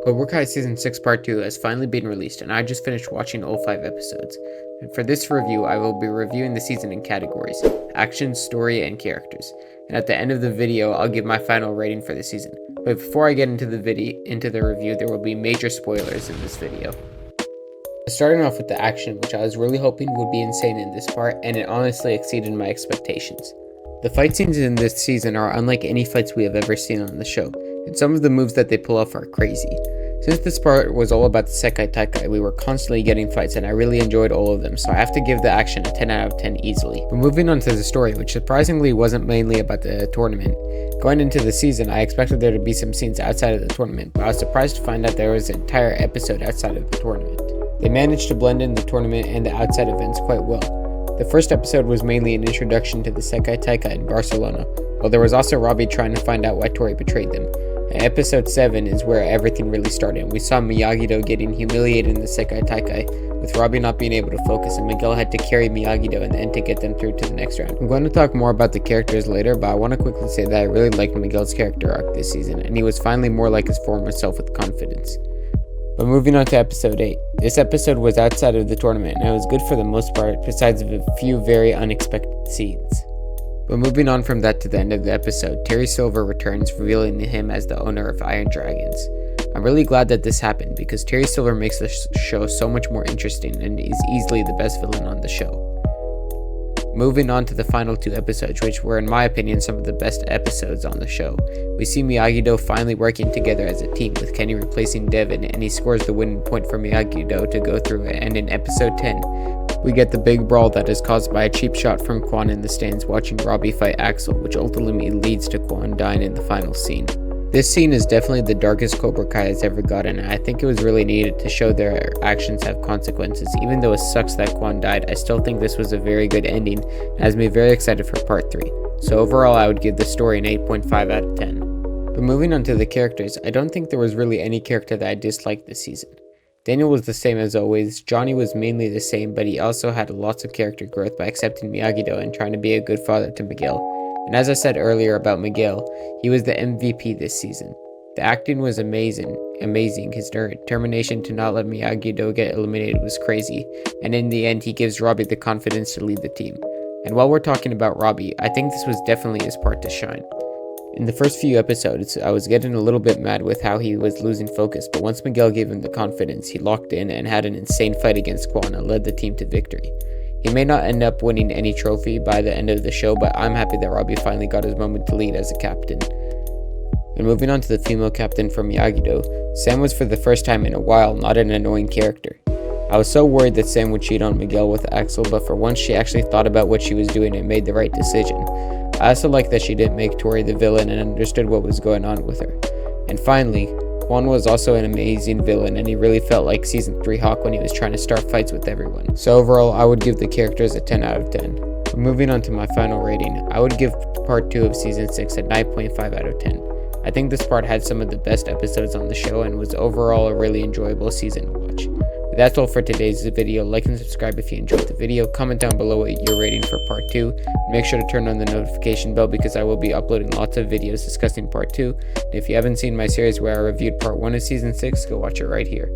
Cobra Kai Season 6 Part 2 has finally been released, and I just finished watching all 5 episodes. And for this review, I will be reviewing the season in categories: action, story, and characters. And at the end of the video, I'll give my final rating for the season. But before I get into the review, there will be major spoilers in this video. Starting off with the action, which I was really hoping would be insane in this part, and it honestly exceeded my expectations. The fight scenes in this season are unlike any fights we have ever seen on the show, and some of the moves that they pull off are crazy. Since this part was all about the Sekai Taikai, we were constantly getting fights and I really enjoyed all of them, so I have to give the action a 10 out of 10 easily. But moving on to the story, which surprisingly wasn't mainly about the tournament. Going into the season, I expected there to be some scenes outside of the tournament, but I was surprised to find out there was an entire episode outside of the tournament. They managed to blend in the tournament and the outside events quite well. The first episode was mainly an introduction to the Sekai Taikai in Barcelona, while there was also Robbie trying to find out why Tori betrayed them. And episode 7 is where everything really started. We saw Miyagi-Do getting humiliated in the Sekai Taikai, with Robbie not being able to focus, and Miguel had to carry Miyagi-Do in the end to get them through to the next round. I'm going to talk more about the characters later, but I want to quickly say that I really liked Miguel's character arc this season, and he was finally more like his former self with confidence. But moving on to episode 8. This episode was outside of the tournament, and it was good for the most part, besides a few very unexpected scenes. But moving on from that to the end of the episode, Terry Silver returns, revealing him as the owner of Iron Dragons. I'm really glad that this happened, because Terry Silver makes the show so much more interesting, and is easily the best villain on the show. Moving on to the final 2 episodes, which were in my opinion some of the best episodes on the show. We see Miyagi-Do finally working together as a team, with Kenny replacing Devin, and he scores the winning point for Miyagi-Do to go through it. And in episode 10, we get the Big Brawl that is caused by a cheap shot from Quan in the stands watching Robbie fight Axel, which ultimately leads to Quan dying in the final scene. This scene is definitely the darkest Cobra Kai has ever gotten, and I think it was really needed to show their actions have consequences. Even though it sucks that Quan died, I still think this was a very good ending and has me very excited for part 3. So overall, I would give the story an 8.5 out of 10. But moving on to the characters, I don't think there was really any character that I disliked this season. Daniel was the same as always, Johnny was mainly the same, but he also had lots of character growth by accepting Miyagi-Do and trying to be a good father to Miguel. And as I said earlier about Miguel, he was the MVP this season. The acting was amazing. His determination to not let Miyagi-Do get eliminated was crazy, and in the end he gives Robbie the confidence to lead the team. And while we're talking about Robbie, I think this was definitely his part to shine. In the first few episodes, I was getting a little bit mad with how he was losing focus, but once Miguel gave him the confidence, he locked in and had an insane fight against Quan and led the team to victory. He may not end up winning any trophy by the end of the show, but I'm happy that Robbie finally got his moment to lead as a captain. And moving on to the female captain from Miyagi-Do, Sam was for the first time in a while not an annoying character. I was so worried that Sam would cheat on Miguel with Axel, but for once she actually thought about what she was doing and made the right decision. I also like that she didn't make Tori the villain and understood what was going on with her. And finally, Quan was also an amazing villain, and he really felt like Season 3 Hawk when he was trying to start fights with everyone. So overall, I would give the characters a 10 out of 10. But moving on to my final rating, I would give Part 2 of Season 6 a 9.5 out of 10. I think this part had some of the best episodes on the show and was overall a really enjoyable season to watch. But that's all for today's video. Like and subscribe if you enjoyed the video. Comment down below what your rating for Part 2. And make sure to turn on the notification bell because I will be uploading lots of videos discussing Part 2. And if you haven't seen my series where I reviewed Part 1 of Season 6, go watch it right here.